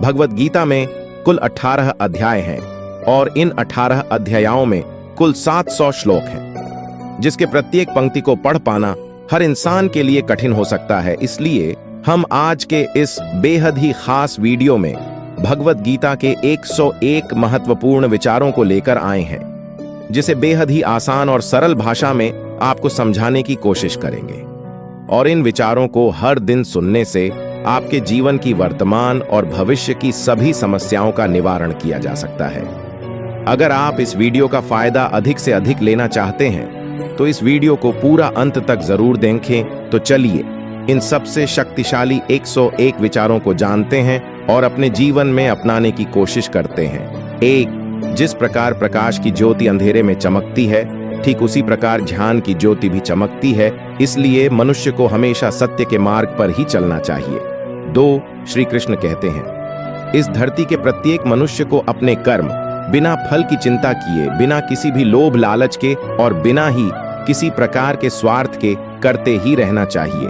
भगवत गीता में कुल 18 अध्याय हैं और इन 18 अध्यायों में कुल 700 श्लोक हैं, जिसके प्रत्येक पंक्ति को पढ़ पाना हर इंसान के लिए कठिन हो सकता है। इसलिए हम आज के इस बेहद ही खास वीडियो में भगवत गीता के 101 महत्वपूर्ण विचारों को लेकर आए हैं, जिसे बेहद ही आसान और सरल भाषा में आपको समझाने की कोशिश करेंगे। और इन विचारों को हर दिन सुनने से आपके जीवन की वर्तमान और भविष्य की सभी समस्याओं का निवारण किया जा सकता है। अगर आप इस वीडियो का फायदा अधिक से अधिक लेना चाहते हैं तो इस वीडियो को पूरा अंत तक जरूर देखें। तो चलिए इन सबसे शक्तिशाली 101 विचारों को जानते हैं और अपने जीवन में अपनाने की कोशिश करते हैं। 1. जिस प्रकार प्रकाश की ज्योति अंधेरे में चमकती है, ठीक उसी प्रकार ध्यान की ज्योति भी चमकती है, इसलिए मनुष्य को हमेशा सत्य के मार्ग पर ही चलना चाहिए। 2. श्री कृष्ण कहते हैं, इस धरती के प्रत्येक मनुष्य को अपने कर्म बिना फल की चिंता किए, बिना किसी भी लोभ लालच के और बिना ही किसी प्रकार के स्वार्थ के करते ही रहना चाहिए,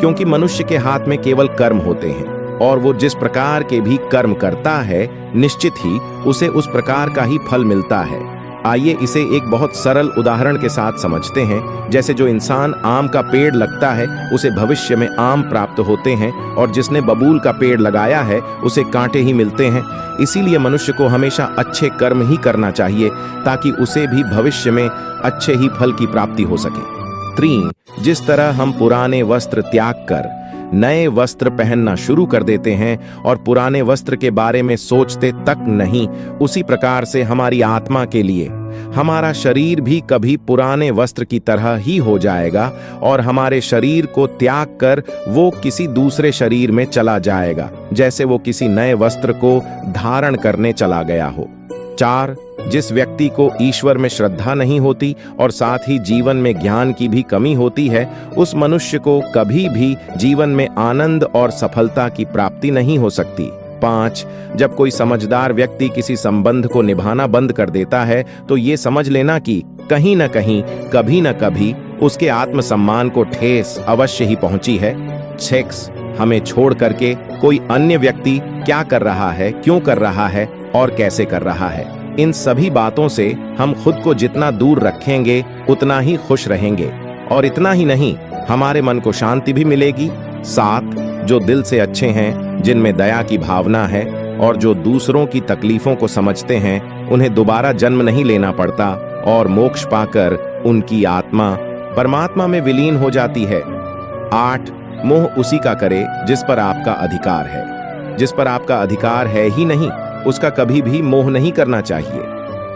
क्योंकि मनुष्य के हाथ में केवल कर्म होते हैं और वो जिस प्रकार के भी कर्म करता है निश्चित ही उसे उस प्रकार का ही फल मिलता है। आइए इसे एक बहुत सरल उदाहरण के साथ समझते हैं। जैसे जो इंसान आम का पेड़ लगता है उसे भविष्य में आम प्राप्त होते हैं, और जिसने बबूल का पेड़ लगाया है उसे कांटे ही मिलते हैं। इसीलिए मनुष्य को हमेशा अच्छे कर्म ही करना चाहिए ताकि उसे भी भविष्य में अच्छे ही फल की प्राप्ति हो सके। 3. जिस तरह हम पुराने वस्त्र त्याग कर नए वस्त्र पहनना शुरू कर देते हैं और पुराने वस्त्र के बारे में सोचते तक नहीं, उसी प्रकार से हमारी आत्मा के लिए हमारा शरीर भी कभी पुराने वस्त्र की तरह ही हो जाएगा और हमारे शरीर को त्याग कर वो किसी दूसरे शरीर में चला जाएगा, जैसे वो किसी नए वस्त्र को धारण करने चला गया हो। 4. जिस व्यक्ति को ईश्वर में श्रद्धा नहीं होती और साथ ही जीवन में ज्ञान की भी कमी होती है, उस मनुष्य को कभी भी जीवन में आनंद और सफलता की प्राप्ति नहीं हो सकती। 5. जब कोई समझदार व्यक्ति किसी संबंध को निभाना बंद कर देता है तो ये समझ लेना कि कहीं न कहीं कभी न कभी उसके आत्मसम्मान को ठेस अवश्य ही पहुंची है। 6. हमें छोड़ करके कोई अन्य व्यक्ति क्या कर रहा है, क्यों कर रहा है और कैसे कर रहा है, इन सभी बातों से हम खुद को जितना दूर रखेंगे उतना ही खुश रहेंगे, और इतना ही नहीं हमारे मन को शांति भी मिलेगी। 7. जो दिल से अच्छे हैं, जिनमें दया की भावना है और जो दूसरों की तकलीफों को समझते हैं, उन्हें दोबारा जन्म नहीं लेना पड़ता और मोक्ष पाकर उनकी आत्मा परमात्मा में विलीन हो जाती है। 8. मोह उसी का करे जिस पर आपका अधिकार है। जिस पर आपका अधिकार है ही नहीं उसका कभी भी मोह नहीं करना चाहिए।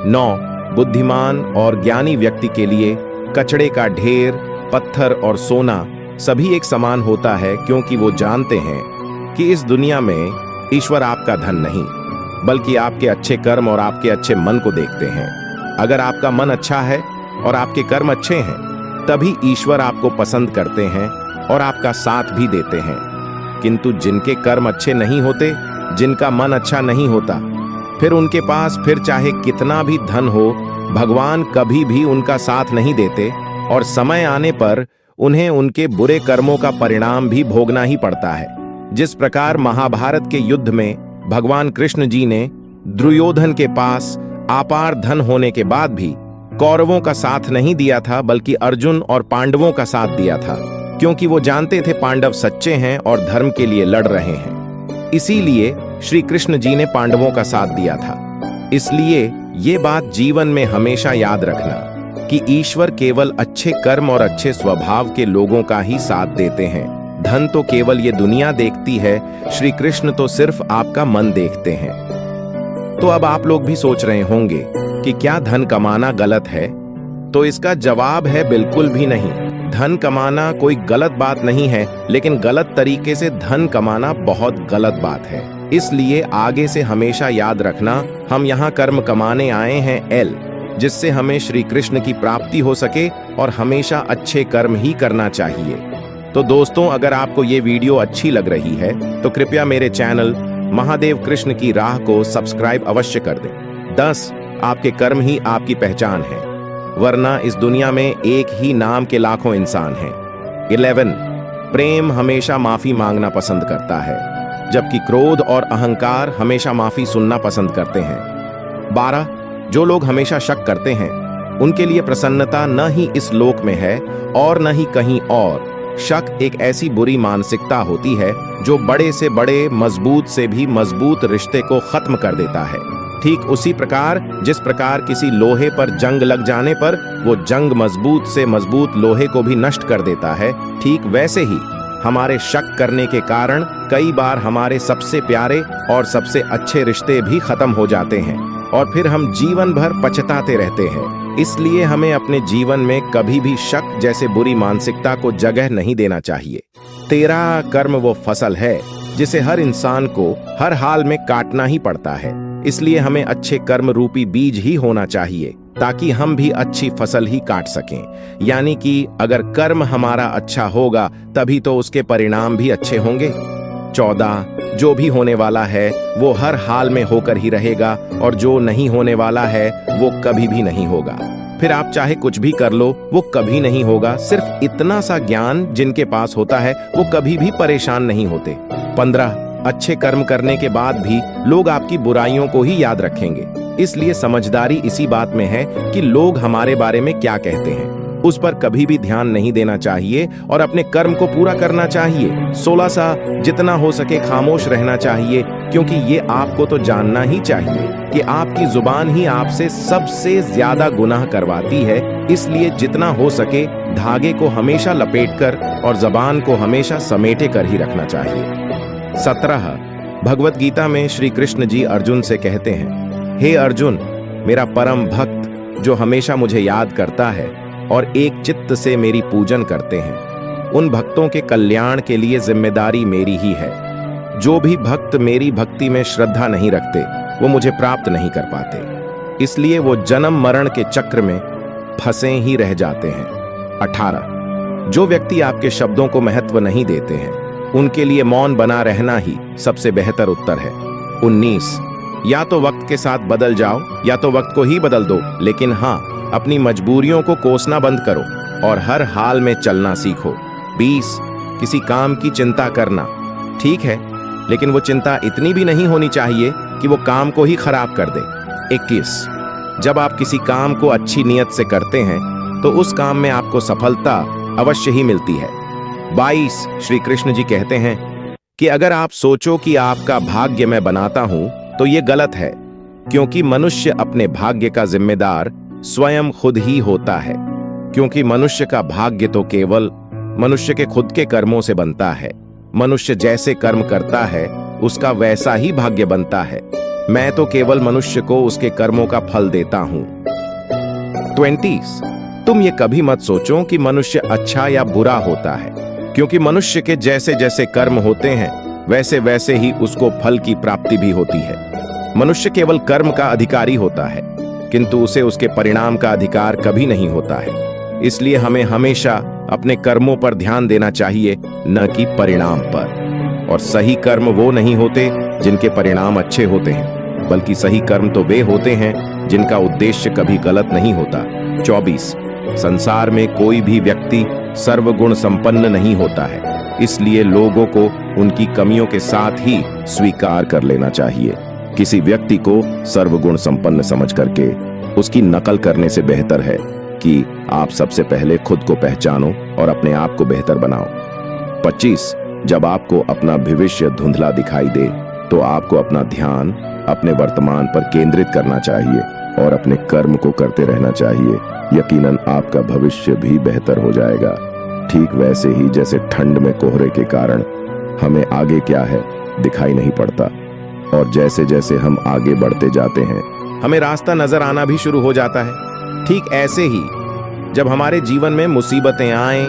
9. बुद्धिमान और ज्ञानी व्यक्ति के लिए कचड़े का ढेर, पत्थर और सोना सभी एक समान होता है, क्योंकि वो जानते हैं कि इस दुनिया में ईश्वर आपका धन नहीं बल्कि आपके अच्छे कर्म और आपके अच्छे मन को देखते हैं। अगर आपका मन अच्छा है और आपके कर्म अच्छे हैं तभी ईश्वर आपको पसंद करते हैं और आपका साथ भी देते हैं। किंतु जिनके कर्म अच्छे नहीं होते, जिनका मन अच्छा नहीं होता, फिर उनके पास फिर चाहे कितना भी धन हो, भगवान कभी भी उनका साथ नहीं देते और समय आने पर उन्हें उनके बुरे कर्मों का परिणाम भी भोगना ही पड़ता है। जिस प्रकार महाभारत के युद्ध में भगवान कृष्ण जी ने दुर्योधन के पास अपार धन होने के बाद भी कौरवों का साथ नहीं दिया था, बल्कि अर्जुन और पांडवों का साथ दिया था, क्योंकि वो जानते थे पांडव सच्चे हैं और धर्म के लिए लड़ रहे हैं। इसीलिए श्री कृष्ण जी ने पांडवों का साथ दिया था। इसलिए ये बात जीवन में हमेशा याद रखना कि ईश्वर केवल अच्छे कर्म और अच्छे स्वभाव के लोगों का ही साथ देते हैं। धन तो केवल ये दुनिया देखती है, श्री कृष्ण तो सिर्फ आपका मन देखते हैं। तो अब आप लोग भी सोच रहे होंगे कि क्या धन कमाना गलत है? तो इसका जवाब है बिल्कुल भी नहीं। धन कमाना कोई गलत बात नहीं है, लेकिन गलत तरीके से धन कमाना बहुत गलत बात है। इसलिए आगे से हमेशा याद रखना, हम यहाँ कर्म कमाने आए हैं एल, जिससे हमें श्री कृष्ण की प्राप्ति हो सके और हमेशा अच्छे कर्म ही करना चाहिए। तो दोस्तों, अगर आपको ये वीडियो अच्छी लग रही है तो कृपया मेरे चैनल महादेव कृष्ण की राह को सब्सक्राइब अवश्य कर दें। 10. आपके कर्म ही आपकी पहचान है, वरना इस दुनिया में एक ही नाम के लाखों इंसान हैं। 11. प्रेम हमेशा माफी मांगना पसंद करता है, जबकि क्रोध और अहंकार हमेशा माफी सुनना पसंद करते हैं। 12 जो लोग हमेशा शक करते हैं उनके लिए प्रसन्नता न ही इस लोक में है और न ही कहीं और। शक एक ऐसी बुरी मानसिकता होती है जो बड़े से बड़े, मजबूत से भी मजबूत रिश्ते को खत्म कर देता है। ठीक उसी प्रकार जिस प्रकार किसी लोहे पर जंग लग जाने पर वो जंग मजबूत से मजबूत लोहे को भी नष्ट कर देता है, ठीक वैसे ही हमारे शक करने के कारण कई बार हमारे सबसे प्यारे और सबसे अच्छे रिश्ते भी खत्म हो जाते हैं और फिर हम जीवन भर पछताते रहते हैं। इसलिए हमें अपने जीवन में कभी भी शक जैसे बुरी मानसिकता को जगह नहीं देना चाहिए। 13 कर्म वो फसल है जिसे हर इंसान को हर हाल में काटना ही पड़ता है। इसलिए हमें अच्छे कर्म रूपी बीज ही होना चाहिए ताकि हम भी अच्छी फसल ही काट सकें। यानी कि अगर कर्म हमारा अच्छा होगा तभी तो उसके परिणाम भी अच्छे होंगे। 14 जो भी होने वाला है वो हर हाल में होकर ही रहेगा और जो नहीं होने वाला है वो कभी भी नहीं होगा। फिर आप चाहे कुछ भी कर लो वो कभी नहीं होगा। सिर्फ इतना सा ज्ञान जिनके पास होता है वो कभी भी परेशान नहीं होते। 15 अच्छे कर्म करने के बाद भी लोग आपकी बुराइयों को ही याद रखेंगे। इसलिए समझदारी इसी बात में है कि लोग हमारे बारे में क्या कहते हैं उस पर कभी भी ध्यान नहीं देना चाहिए और अपने कर्म को पूरा करना चाहिए। 16 जितना हो सके खामोश रहना चाहिए क्योंकि ये आपको तो जानना ही चाहिए कि आपकी जुबान ही आपसे सबसे ज्यादा गुनाह करवाती है। इसलिए जितना हो सके धागे को हमेशा लपेटकर और जबान को हमेशा समेटे कर ही रखना चाहिए। 17 भगवत गीता में श्री कृष्ण जी अर्जुन से कहते हैं, हे अर्जुन, मेरा परम भक्त जो हमेशा मुझे याद करता है और एक चित्त से मेरी पूजन करते हैं, उन भक्तों के कल्याण के लिए जिम्मेदारी मेरी ही है। जो भी भक्त मेरी भक्ति में श्रद्धा नहीं रखते वो मुझे प्राप्त नहीं कर पाते, इसलिए वो जन्म मरण के चक्र में फंसे ही रह जाते हैं। 18 जो व्यक्ति आपके शब्दों को महत्व नहीं देते हैं उनके लिए मौन बना रहना ही सबसे बेहतर उत्तर है। 19 या तो वक्त के साथ बदल जाओ या तो वक्त को ही बदल दो, लेकिन हाँ, अपनी मजबूरियों को कोसना बंद करो और हर हाल में चलना सीखो। 20 किसी काम की चिंता करना ठीक है, लेकिन वो चिंता इतनी भी नहीं होनी चाहिए कि वो काम को ही खराब कर दे। 21 जब आप किसी काम को अच्छी नीयत से करते हैं तो उस काम में आपको सफलता अवश्य ही मिलती है। 22 श्री कृष्ण जी कहते हैं कि अगर आप सोचो कि आपका भाग्य मैं बनाता हूं तो ये गलत है, क्योंकि मनुष्य अपने भाग्य का जिम्मेदार स्वयं खुद ही होता है। क्योंकि मनुष्य का भाग्य तो केवल मनुष्य के खुद के कर्मों से बनता है। मनुष्य जैसे कर्म करता है उसका वैसा ही भाग्य बनता है। मैं तो केवल मनुष्य को उसके कर्मों का फल देता हूं। 20 तुम ये कभी मत सोचो कि मनुष्य अच्छा या बुरा होता है, क्योंकि मनुष्य के जैसे जैसे कर्म होते हैं वैसे वैसे ही उसको फल की प्राप्ति भी होती है। मनुष्य केवल कर्म का अधिकारी होता है, किंतु उसे उसके परिणाम का अधिकार कभी नहीं होता है। इसलिए हमें हमेशा अपने कर्मों पर ध्यान देना चाहिए, न कि परिणाम पर। और सही कर्म वो नहीं होते जिनके परिणाम अच्छे होते हैं, बल्कि सही कर्म तो वे होते हैं जिनका उद्देश्य कभी गलत नहीं होता। 24 संसार में कोई भी व्यक्ति सर्वगुण संपन्न नहीं होता है, इसलिए लोगों को उनकी कमियों के साथ ही स्वीकार कर लेना चाहिए। किसी व्यक्ति को सर्वगुण संपन्न समझ करके उसकी नकल करने से बेहतर है कि आप सबसे पहले खुद को पहचानो और अपने आप को बेहतर बनाओ। 25 जब आपको अपना भविष्य धुंधला दिखाई दे तो आपको अपना ध्यान अपने वर्तमान पर केंद्रित करना चाहिए और अपने कर्म को करते रहना चाहिए। यकीनन आपका भविष्य भी बेहतर हो जाएगा। ठीक वैसे ही जैसे ठंड में कोहरे के कारण हमें आगे क्या है दिखाई नहीं पड़ता, और जैसे जैसे हम आगे बढ़ते जाते हैं हमें रास्ता नजर आना भी शुरू हो जाता है। ठीक ऐसे ही जब हमारे जीवन में मुसीबतें आए,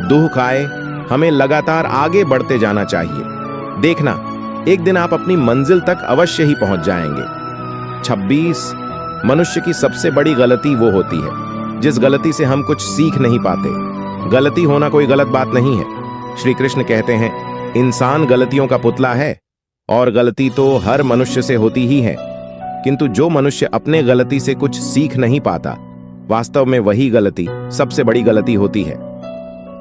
दुख आए, हमें लगातार आगे बढ़ते जाना चाहिए। देखना, एक दिन आप अपनी मंजिल तक अवश्य ही पहुंच जाएंगे। 26 मनुष्य की सबसे बड़ी गलती वो होती है जिस गलती से हम कुछ सीख नहीं पाते। गलती होना कोई गलत बात नहीं है। श्री कृष्ण कहते हैं, इंसान गलतियों का पुतला है और गलती तो हर मनुष्य से होती ही है, किंतु जो मनुष्य अपने गलती से कुछ सीख नहीं पाता, वास्तव में वही गलती सबसे बड़ी गलती होती है।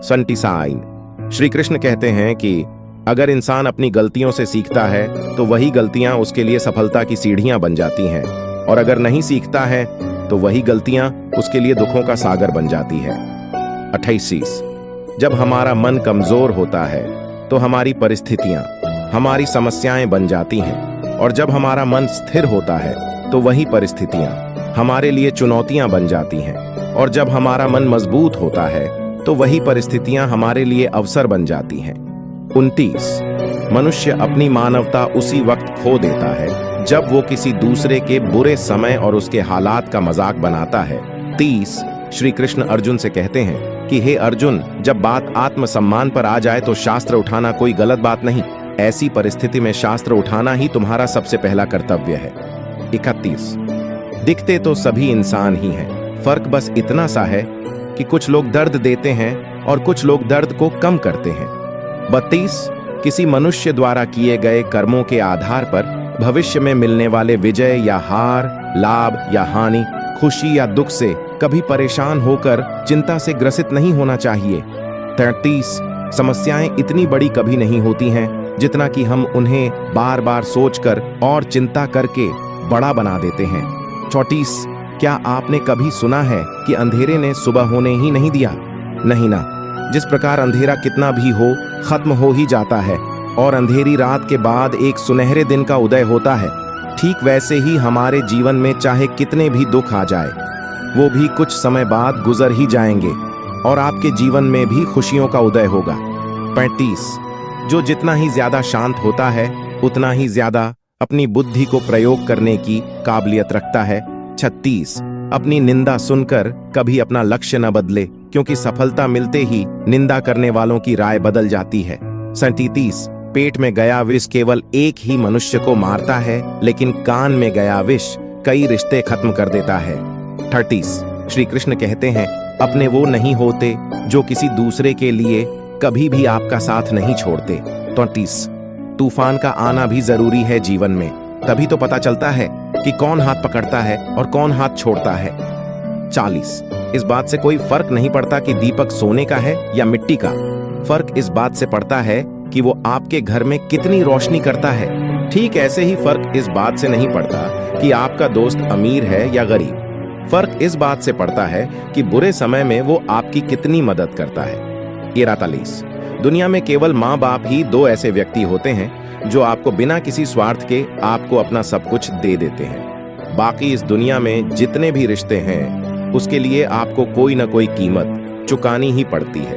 27 श्री कृष्ण कहते हैं कि अगर इंसान अपनी गलतियों से सीखता है तो वही गलतियां उसके लिए सफलता की सीढ़ियां बन जाती हैं, और अगर नहीं सीखता है तो वही गलतियां उसके लिए दुखों का सागर बन जाती है। 28 जब हमारा मन कमजोर होता है तो हमारी परिस्थितियां हमारी समस्याएं बन जाती हैं, और जब हमारा मन स्थिर होता है तो वही परिस्थितियां हमारे लिए चुनौतियां बन जाती हैं, और जब हमारा मन मजबूत होता है तो वही परिस्थितियां हमारे लिए अवसर बन जाती हैं। 29 मनुष्य अपनी मानवता उसी वक्त खो देता है जब वो किसी दूसरे के बुरे समय और उसके हालात का मजाक बनाता है। 30 श्री कृष्ण अर्जुन से कहते हैं कि हे अर्जुन, जब बात आत्मसम्मान पर आ जाए तो शास्त्र उठाना कोई गलत बात नहीं, ऐसी परिस्थिति में शास्त्र उठाना ही तुम्हारा सबसे पहला कर्तव्य है। 31 दिखते तो सभी इंसान ही हैं, फर्क बस इतना सा है कि कुछ लोग दर्द देते हैं और कुछ लोग दर्द को कम करते हैं। 32 किसी मनुष्य द्वारा किए गए कर्मों के आधार पर भविष्य में मिलने वाले विजय या हार, लाभ या हानि, खुशी या दुख से कभी परेशान होकर चिंता से ग्रसित नहीं होना चाहिए। 33 समस्याएं इतनी बड़ी कभी नहीं होती हैं जितना कि हम उन्हें बार बार सोचकर और चिंता करके बड़ा बना देते हैं। 34 क्या आपने कभी सुना है कि अंधेरे ने सुबह होने ही नहीं दिया? नहीं ना। जिस प्रकार अंधेरा कितना भी हो खत्म हो ही जाता है और अंधेरी रात के बाद एक सुनहरे दिन का उदय होता है, ठीक वैसे ही हमारे जीवन में चाहे कितने भी दुख आ जाए वो भी कुछ समय बाद गुजर ही जाएंगे और आपके जीवन में भी खुशियों का उदय होगा। 35 जो जितना ही ज्यादा शांत होता है उतना ही ज्यादा अपनी बुद्धि को प्रयोग करने की काबिलियत रखता है। 36 अपनी निंदा सुनकर कभी अपना लक्ष्य न बदले, क्योंकि सफलता मिलते ही निंदा करने वालों की राय बदल जाती है। 37 पेट में गया विष केवल एक ही मनुष्य को मारता है, लेकिन कान में गया विष कई रिश्ते खत्म कर देता है। 30 श्री कृष्ण कहते हैं अपने वो नहीं होते जो किसी दूसरे के लिए कभी भी आपका साथ नहीं छोड़ते। 31 तूफान का आना भी जरूरी है जीवन में, तभी तो पता चलता है कि कौन हाथ पकड़ता है और कौन हाथ छोड़ता है। 40 इस बात से कोई फर्क नहीं पड़ता कि दीपक सोने का है या मिट्टी का, फर्क इस बात से पड़ता है कि वो आपके घर में कितनी रोशनी करता है। ठीक ऐसे ही फर्क इस बात से नहीं पड़ता कि आपका दोस्त अमीर है या गरीब, फर्क इस बात से पड़ता है कि बुरे समय में वो आपकी कितनी मदद करता है। 43 दुनिया में केवल माँ बाप ही दो ऐसे व्यक्ति होते हैं जो आपको बिना किसी स्वार्थ के आपको अपना सब कुछ दे देते हैं। बाकी इस दुनिया में जितने भी रिश्ते हैं उसके लिए आपको कोई ना कोई कीमत चुकानी ही पड़ती है।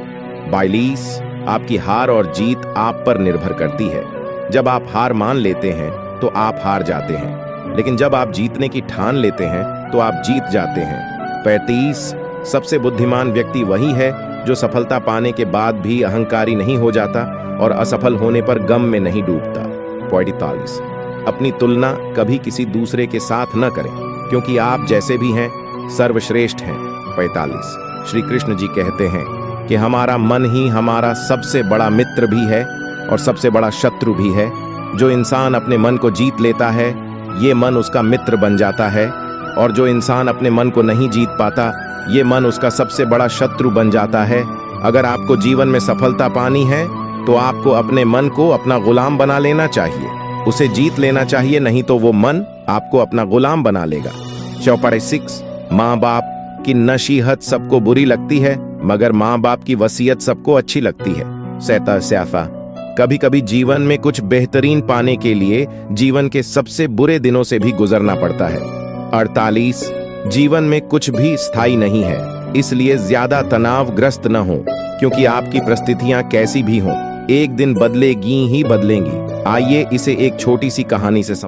42 आपकी हार और जीत आप पर निर्भर करती है। जब आप हार मान लेते हैं तो आप हार जाते हैं, लेकिन जब आप जीतने की ठान लेते हैं तो आप जीत जाते हैं। 35 सबसे बुद्धिमान व्यक्ति वही है जो सफलता पाने के बाद भी अहंकारी नहीं हो जाता और असफल होने पर गम में नहीं डूबता। 45 अपनी तुलना कभी किसी दूसरे के साथ न करें, क्योंकि आप जैसे भी हैं सर्वश्रेष्ठ हैं। 45 श्री कृष्ण जी कहते हैं कि हमारा मन ही हमारा सबसे बड़ा मित्र भी है और सबसे बड़ा शत्रु भी है। जो इंसान अपने मन को जीत लेता है ये मन उसका मित्र बन जाता है, और जो इंसान अपने मन को नहीं जीत पाता ये मन उसका सबसे बड़ा शत्रु बन जाता है। अगर आपको जीवन में सफलता पानी है तो आपको अपने मन को अपना गुलाम बना लेना चाहिए, उसे जीत लेना चाहिए, नहीं तो वो मन आपको अपना गुलाम बना लेगा। 46 माँ बाप की नसीहत सबको बुरी लगती है मगर माँ बाप की वसीयत सबको अच्छी लगती है। 47 कभी कभी जीवन में कुछ बेहतरीन पाने के लिए जीवन के सबसे बुरे दिनों से भी गुजरना पड़ता है। 48 जीवन में कुछ भी स्थायी नहीं है, इसलिए ज्यादा तनावग्रस्त न हो, क्योंकि आपकी परिस्थितियां कैसी भी हों एक दिन बदलेगी ही बदलेंगी। आइए इसे एक छोटी सी कहानी से